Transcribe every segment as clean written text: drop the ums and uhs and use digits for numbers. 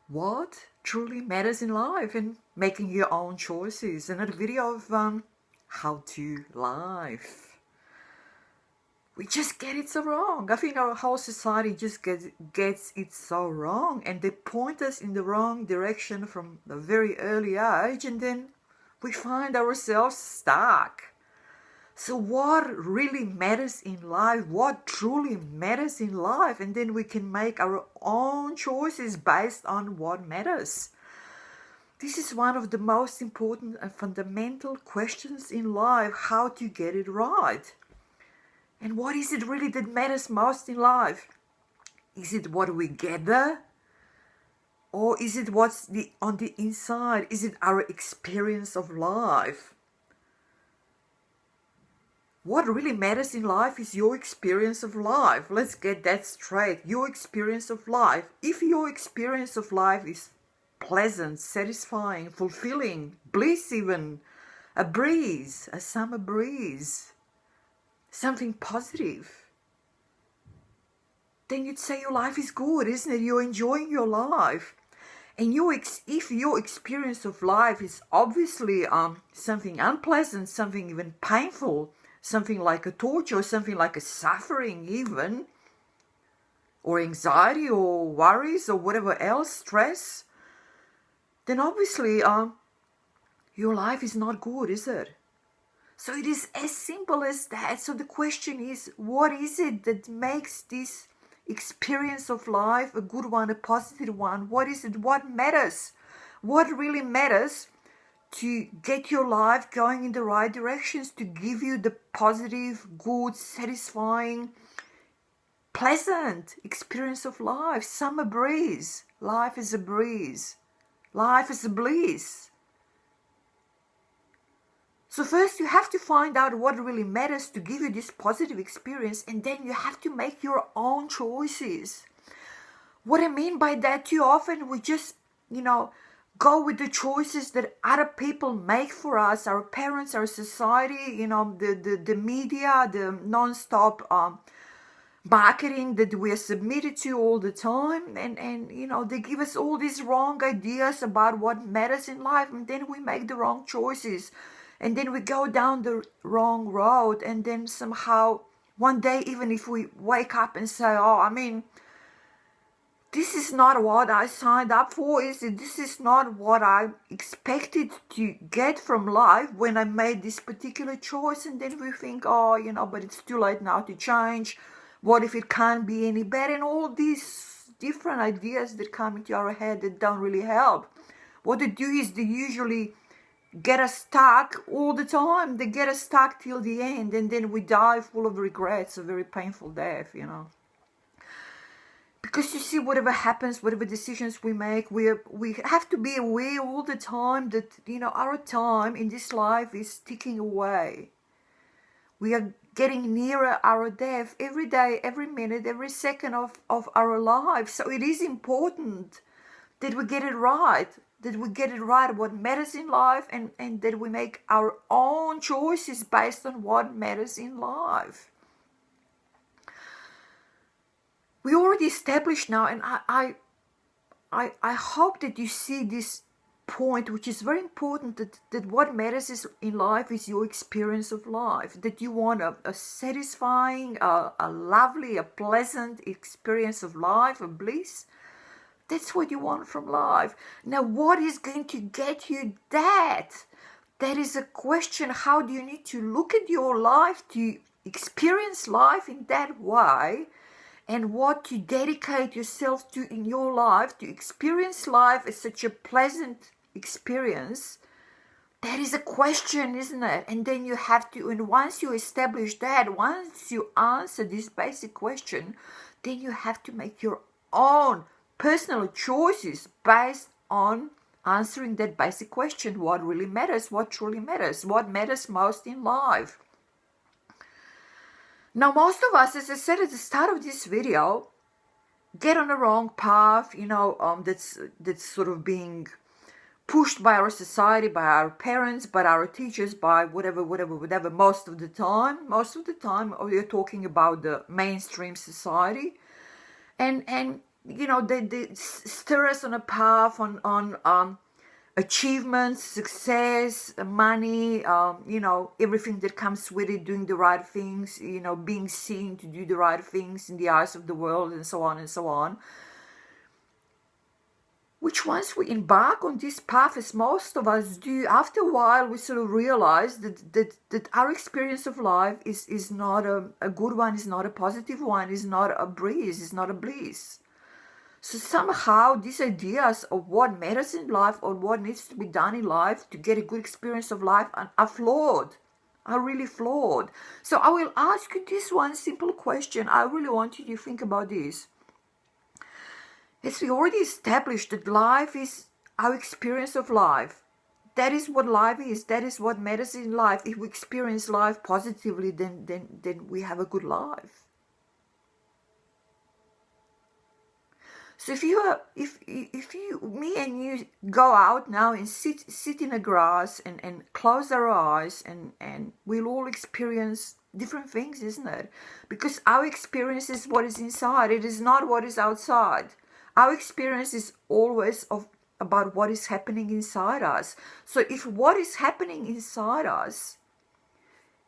what truly matters in life and making your own choices. Another video of how to live. We just get it so wrong. I think our whole society just gets it so wrong, and they point us in the wrong direction from a very early age, and then we find ourselves stuck. So what really matters in life? What truly matters in life? And then we can make our own choices based on what matters. This is one of the most important and fundamental questions in life, how to get it right. And what is it really that matters most in life? Is it what we gather? Or is it what's on the inside? Is it our experience of life? What really matters in life is your experience of life. Let's get that straight. Your experience of life. If your experience of life is pleasant, satisfying, fulfilling, bliss even, a breeze, a summer breeze, something positive, then you'd say your life is good, isn't it? You're enjoying your life. And if your experience of life is obviously something unpleasant, something even painful, something like a torture, something like a suffering even, or anxiety or worries or whatever else, stress, then obviously your life is not good, is it? So it is as simple as that. So the question is, what is it that makes this experience of life a good one, a positive one? What is it? What matters? What really matters to get your life going in the right directions, to give you the positive, good, satisfying, pleasant experience of life? Summer breeze. Life is a breeze. Life is a bliss. So first you have to find out what really matters to give you this positive experience, and then you have to make your own choices. What I mean by that, too often we just, go with the choices that other people make for us, our parents, our society, the media, the non-stop marketing that we are submitted to all the time, and they give us all these wrong ideas about what matters in life, and then we make the wrong choices. And then we go down the wrong road, and then somehow one day, even if we wake up and say, this is not what I signed up for, is it? This is not what I expected to get from life when I made this particular choice. And then we think, but it's too late now to change. What if it can't be any better? And all these different ideas that come into our head that don't really help. What they do is they usually get us stuck all the time. They get us stuck till the end, and then we die full of regrets, a very painful death, Because you see, whatever happens, whatever decisions we make, we have to be aware all the time that, our time in this life is ticking away. We are getting nearer our death every day, every minute, every second of our lives. So it is important that we get it right. That we get it right, what matters in life, and that we make our own choices based on what matters in life. We already established now, and I hope that you see this point, which is very important, that what matters in life is your experience of life, that you want a satisfying, a lovely, a pleasant experience of life, a bliss. That's what you want from life. Now, what is going to get you that? That is a question. How do you need to look at your life to experience life in that way? And what to dedicate yourself to in your life to experience life as such a pleasant experience? That is a question, isn't it? And then you have to, and once you establish that, once you answer this basic question, then you have to make your own personal choices based on answering that basic question. What really matters? What truly matters? What matters most in life? Now, most of us, as I said at the start of this video, get on the wrong path, that's sort of being pushed by our society, by our parents, by our teachers, by whatever, most of the time we're talking about the mainstream society. And they stir us on a path on achievements, success, money, everything that comes with it, doing the right things, being seen to do the right things in the eyes of the world, and so on and so on. Which once we embark on this path, as most of us do, after a while we sort of realize that our experience of life is not a good one, is not a positive one, is not a breeze, is not a bliss. So somehow these ideas of what matters in life or what needs to be done in life to get a good experience of life are flawed, are really flawed. So I will ask you this one simple question. I really want you to think about this. As we already established that life is our experience of life. That is what life is. That is what matters in life. If we experience life positively, then we have a good life. So if me and you go out now and sit in the grass and close our eyes and we'll all experience different things, isn't it? Because our experience is what is inside. It is not what is outside. Our experience is always about what is happening inside us. So if what is happening inside us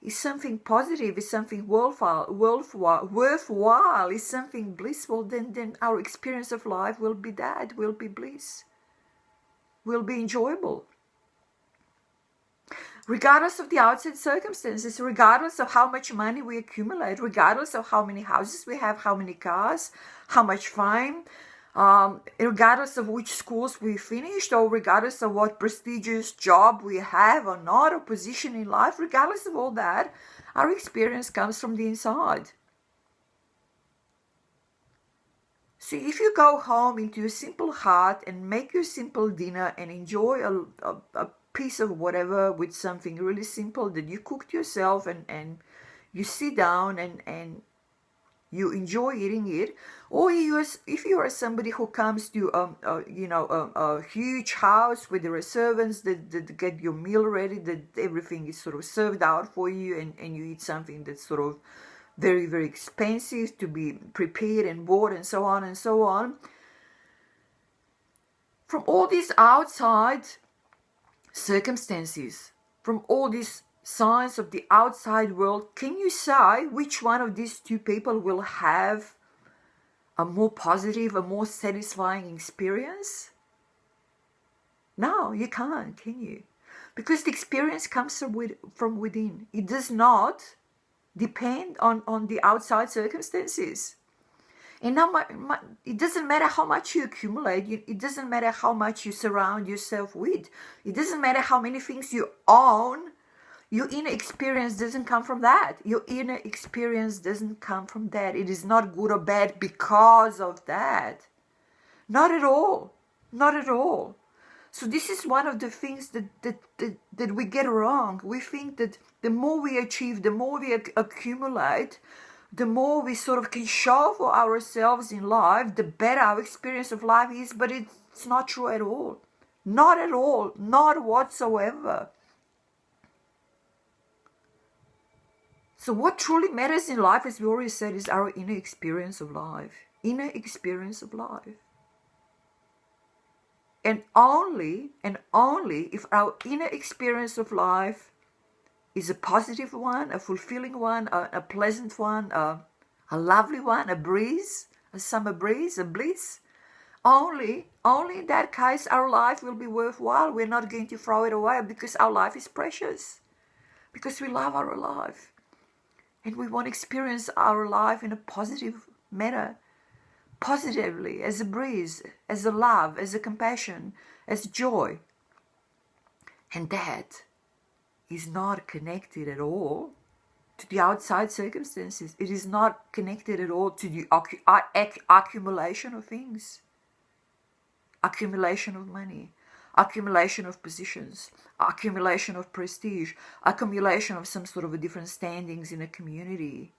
is something positive, is something worthwhile, is something blissful, then our experience of life will be that, will be bliss, will be enjoyable. Regardless of the outside circumstances, regardless of how much money we accumulate, regardless of how many houses we have, how many cars, how much fame, regardless of which schools we finished, or regardless of what prestigious job we have or not, or position in life, regardless of all that, our experience comes from the inside. So if you go home into your simple heart and make your simple dinner and enjoy a piece of whatever with something really simple that you cooked yourself, and you sit down and you enjoy eating it, or if you are somebody who comes to a huge house where there are servants that get your meal ready, that everything is sort of served out for you, and you eat something that's sort of very, very expensive to be prepared and bought, and so on and so on. From all these outside circumstances, from all these signs of the outside world, can you say which one of these two people will have a more positive, a more satisfying experience? No, you can't, can you? Because the experience comes from within. It does not depend on the outside circumstances. And now it doesn't matter how much you accumulate. It doesn't matter how much you surround yourself with. It doesn't matter how many things you own. Your inner experience doesn't come from that. Your inner experience doesn't come from that. It is not good or bad because of that. Not at all. Not at all. So this is one of the things that we get wrong. We think that the more we achieve, the more we accumulate, the more we sort of can show for ourselves in life, the better our experience of life is. But it's not true at all. Not at all. Not whatsoever. So what truly matters in life, as we already said, is our inner experience of life. Inner experience of life. And only if our inner experience of life is a positive one, a fulfilling one, a pleasant one, a lovely one, a breeze, a summer breeze, a bliss, only in that case our life will be worthwhile. We're not going to throw it away because our life is precious. Because we love our life. And we want to experience our life in a positive manner. Positively, as a breeze, as a love, as a compassion, as joy. And that is not connected at all to the outside circumstances. It is not connected at all to the accumulation of things. Accumulation of money. Accumulation of positions. Accumulation of prestige. Accumulation of some sort of a different standings in a community.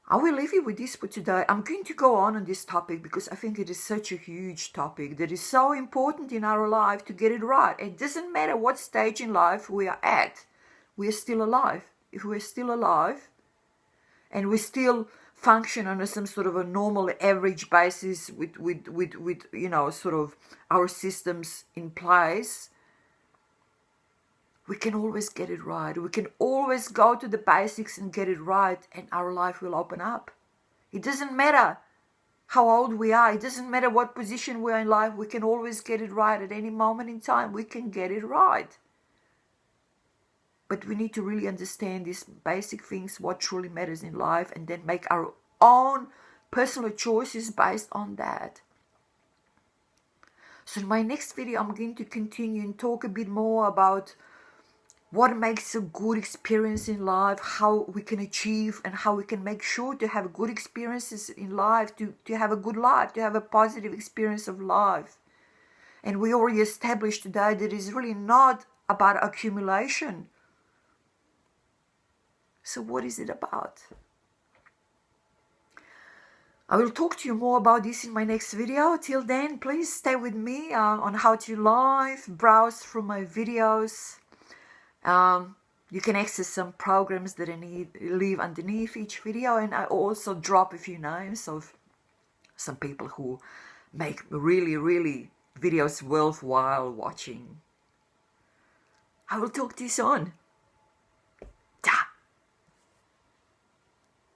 I will leave you with this for today. I'm going to go on this topic because I think it is such a huge topic that is so important in our life to get it right. It doesn't matter what stage in life we are at. We are still alive. If we're still alive and we still function on some sort of a normal average basis with you know, sort of our systems in place, we can always get it right. We can always go to the basics and get it right, and our life will open up. It doesn't matter how old we are. It doesn't matter what position we are in life. We can always get it right at any moment in time. We can get it right. But we need to really understand these basic things, what truly matters in life, and then make our own personal choices based on that. So in my next video, I'm going to continue and talk a bit more about what makes a good experience in life, how we can achieve and how we can make sure to have good experiences in life, to have a good life, to have a positive experience of life. And we already established today that it's really not about accumulation. So what is it about? I will talk to you more about this in my next video. Till then, please stay with me on How to Live, browse through my videos. You can access some programs that I leave underneath each video, and I also drop a few names of some people who make really videos worthwhile watching. I will talk to you soon.